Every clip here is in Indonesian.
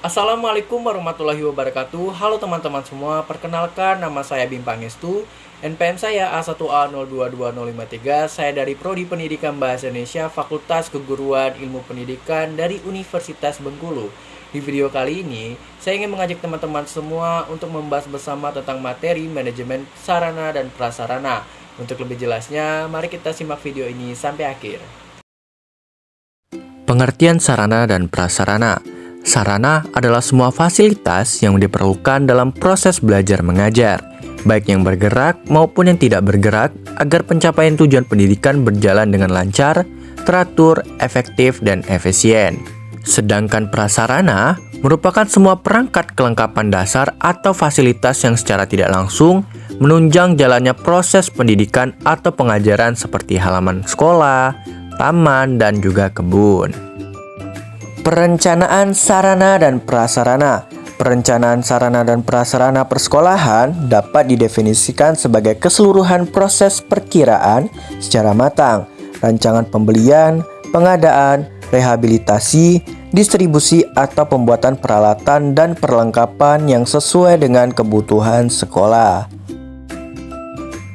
Assalamualaikum warahmatullahi wabarakatuh. Halo teman-teman semua, perkenalkan nama saya Bim Pangestu. NPM saya A1A022053. Saya dari Prodi Pendidikan Bahasa Indonesia Fakultas Keguruan Ilmu Pendidikan dari Universitas Bengkulu. Di video kali ini, saya ingin mengajak teman-teman semua untuk membahas bersama tentang materi manajemen sarana dan prasarana. Untuk lebih jelasnya, mari kita simak video ini sampai akhir. Pengertian sarana dan prasarana. Sarana adalah semua fasilitas yang diperlukan dalam proses belajar mengajar, baik yang bergerak maupun yang tidak bergerak, agar pencapaian tujuan pendidikan berjalan dengan lancar, teratur, efektif, dan efisien. Sedangkan prasarana merupakan semua perangkat kelengkapan dasar atau fasilitas yang secara tidak langsung menunjang jalannya proses pendidikan atau pengajaran seperti halaman sekolah, taman, dan juga kebun. Perencanaan sarana dan prasarana. Perencanaan sarana dan prasarana persekolahan dapat didefinisikan sebagai keseluruhan proses perkiraan secara matang, rancangan pembelian, pengadaan, rehabilitasi, distribusi atau pembuatan peralatan dan perlengkapan yang sesuai dengan kebutuhan sekolah.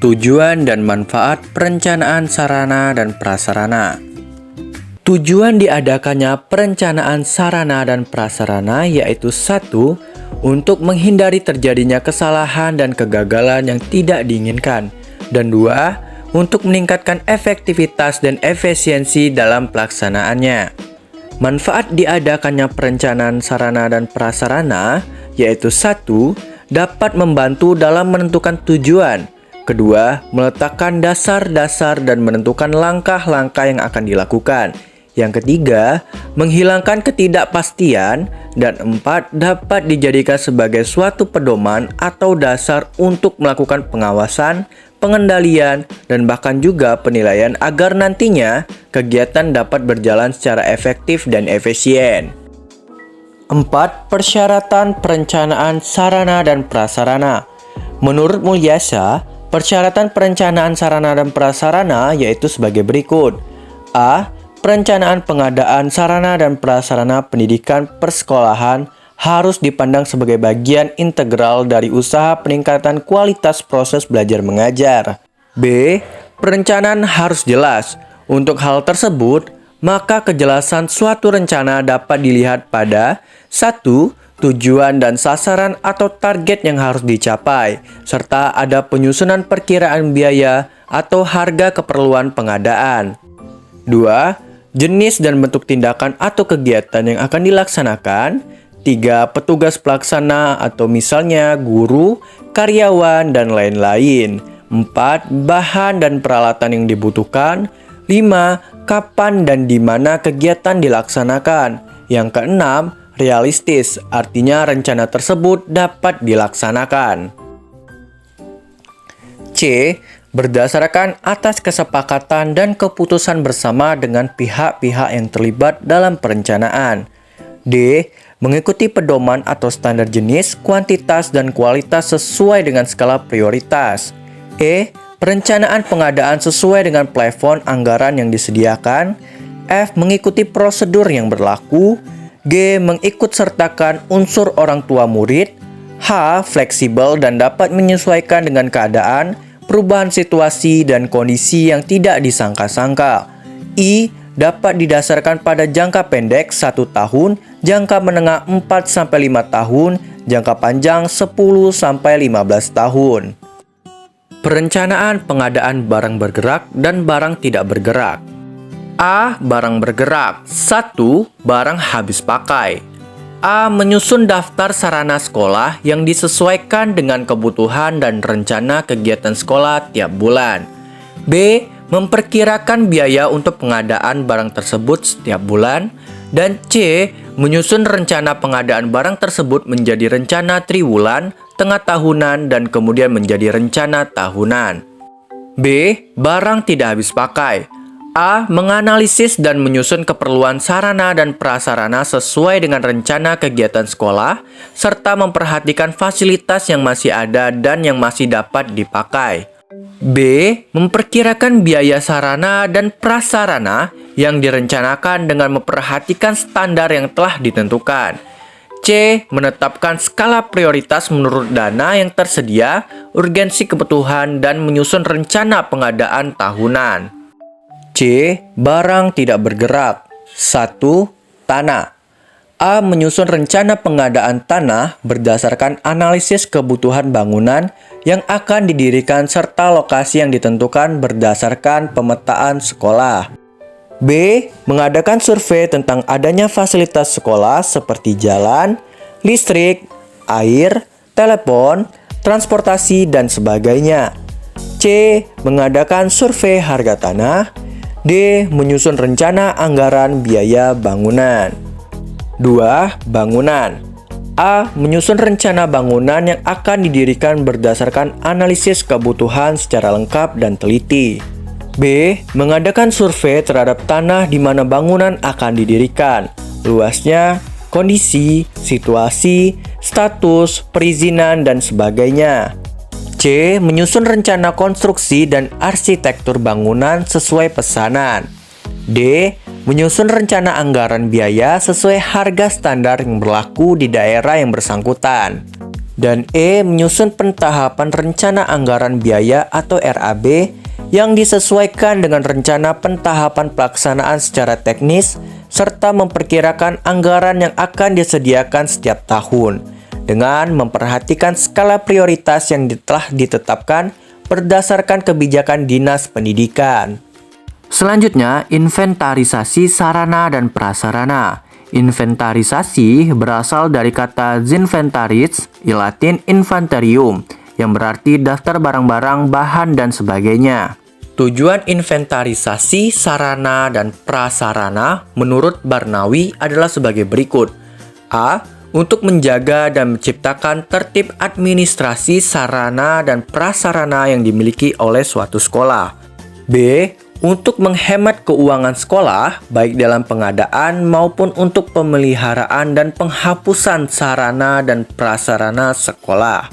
Tujuan dan manfaat perencanaan sarana dan prasarana. Tujuan diadakannya perencanaan sarana dan prasarana yaitu 1. Untuk menghindari terjadinya kesalahan dan kegagalan yang tidak diinginkan, dan 2. Untuk meningkatkan efektivitas dan efisiensi dalam pelaksanaannya. Manfaat diadakannya perencanaan sarana dan prasarana yaitu 1. Dapat membantu dalam menentukan tujuan. Kedua, meletakkan dasar-dasar dan menentukan langkah-langkah yang akan dilakukan. Yang ketiga, menghilangkan ketidakpastian. Dan 4, dapat dijadikan sebagai suatu pedoman atau dasar untuk melakukan pengawasan, pengendalian, dan bahkan juga penilaian agar nantinya kegiatan dapat berjalan secara efektif dan efisien. 4. Persyaratan perencanaan sarana dan prasarana. Menurut Mulyasa, persyaratan perencanaan sarana dan prasarana yaitu sebagai berikut. A. Perencanaan pengadaan sarana dan prasarana pendidikan persekolahan harus dipandang sebagai bagian integral dari usaha peningkatan kualitas proses belajar mengajar. B. Perencanaan harus jelas. Untuk hal tersebut, maka kejelasan suatu rencana dapat dilihat pada 1. Tujuan dan sasaran atau target yang harus dicapai, serta ada penyusunan perkiraan biaya atau harga keperluan pengadaan. 2. Jenis dan bentuk tindakan atau kegiatan yang akan dilaksanakan. 3. Petugas pelaksana atau misalnya guru, karyawan, dan lain-lain. 4. Bahan dan peralatan yang dibutuhkan. 5. Kapan dan di mana kegiatan dilaksanakan. Yang keenam, realistis, artinya rencana tersebut dapat dilaksanakan. C. Berdasarkan atas kesepakatan dan keputusan bersama dengan pihak-pihak yang terlibat dalam perencanaan. D. Mengikuti pedoman atau standar jenis, kuantitas, dan kualitas sesuai dengan skala prioritas. E. Perencanaan pengadaan sesuai dengan plafon anggaran yang disediakan. F. Mengikuti prosedur yang berlaku. G. Mengikutsertakan unsur orang tua murid. H. Fleksibel dan dapat menyesuaikan dengan keadaan, perubahan situasi, dan kondisi yang tidak disangka-sangka. I. Dapat didasarkan pada jangka pendek 1 tahun, jangka menengah 4-5 tahun, jangka panjang 10-15 tahun. Perencanaan pengadaan barang bergerak dan barang tidak bergerak. A. Barang bergerak. 1. Barang habis pakai. A. Menyusun daftar sarana sekolah yang disesuaikan dengan kebutuhan dan rencana kegiatan sekolah tiap bulan. B. Memperkirakan biaya untuk pengadaan barang tersebut setiap bulan. Dan C. Menyusun rencana pengadaan barang tersebut menjadi rencana triwulan, tengah tahunan, dan kemudian menjadi rencana tahunan. B. Barang tidak habis pakai. A. Menganalisis dan menyusun keperluan sarana dan prasarana sesuai dengan rencana kegiatan sekolah, serta memperhatikan fasilitas yang masih ada dan yang masih dapat dipakai. B. Memperkirakan biaya sarana dan prasarana yang direncanakan dengan memperhatikan standar yang telah ditentukan. C. Menetapkan skala prioritas menurut dana yang tersedia, urgensi kebutuhan, dan menyusun rencana pengadaan tahunan. C. Barang tidak bergerak. 1. Tanah. A. Menyusun rencana pengadaan tanah berdasarkan analisis kebutuhan bangunan yang akan didirikan serta lokasi yang ditentukan berdasarkan pemetaan sekolah. B. Mengadakan survei tentang adanya fasilitas sekolah seperti jalan, listrik, air, telepon, transportasi, dan sebagainya. C. Mengadakan survei harga tanah. D. Menyusun rencana anggaran biaya bangunan. 2. Bangunan. A. Menyusun rencana bangunan yang akan didirikan berdasarkan analisis kebutuhan secara lengkap dan teliti. B. Mengadakan survei terhadap tanah di mana bangunan akan didirikan, luasnya, kondisi, situasi, status, perizinan, dan sebagainya. C. Menyusun rencana konstruksi dan arsitektur bangunan sesuai pesanan. D. Menyusun rencana anggaran biaya sesuai harga standar yang berlaku di daerah yang bersangkutan. Dan E. Menyusun pentahapan rencana anggaran biaya atau RAB yang disesuaikan dengan rencana pentahapan pelaksanaan secara teknis serta memperkirakan anggaran yang akan disediakan setiap tahun dengan memperhatikan skala prioritas yang telah ditetapkan berdasarkan kebijakan Dinas Pendidikan. Selanjutnya, inventarisasi sarana dan prasarana. Inventarisasi berasal dari kata zinventaris, Latin inventorium, yang berarti daftar barang-barang, bahan, dan sebagainya. Tujuan inventarisasi sarana dan prasarana menurut Barnawi adalah sebagai berikut. A. Untuk menjaga dan menciptakan tertib administrasi sarana dan prasarana yang dimiliki oleh suatu sekolah. B. Untuk menghemat keuangan sekolah, baik dalam pengadaan maupun untuk pemeliharaan dan penghapusan sarana dan prasarana sekolah.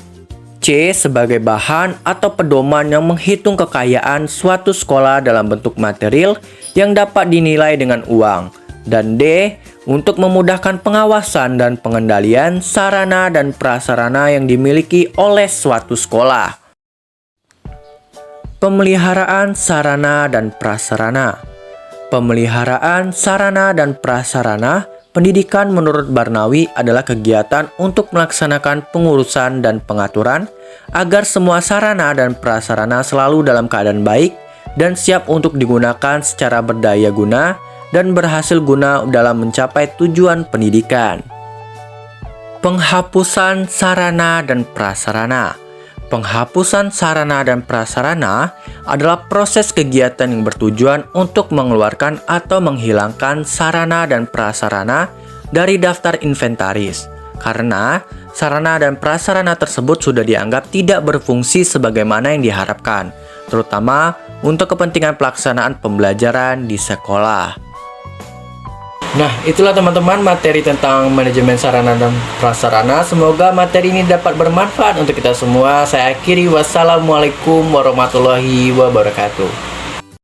C. Sebagai bahan atau pedoman yang menghitung kekayaan suatu sekolah dalam bentuk material yang dapat dinilai dengan uang. Dan D. Untuk memudahkan pengawasan dan pengendalian sarana dan prasarana yang dimiliki oleh suatu sekolah. Pemeliharaan sarana dan prasarana. Pemeliharaan sarana dan prasarana pendidikan menurut Barnawi adalah kegiatan untuk melaksanakan pengurusan dan pengaturan agar semua sarana dan prasarana selalu dalam keadaan baik dan siap untuk digunakan secara berdaya guna dan berhasil guna dalam mencapai tujuan pendidikan. Penghapusan sarana dan prasarana. Penghapusan sarana dan prasarana adalah proses kegiatan yang bertujuan untuk mengeluarkan atau menghilangkan sarana dan prasarana dari daftar inventaris, karena sarana dan prasarana tersebut sudah dianggap tidak berfungsi sebagaimana yang diharapkan, terutama untuk kepentingan pelaksanaan pembelajaran di sekolah. Nah, itulah teman-teman materi tentang manajemen sarana dan prasarana. Semoga materi ini dapat bermanfaat untuk kita semua. Saya akhiri, wassalamualaikum warahmatullahi wabarakatuh.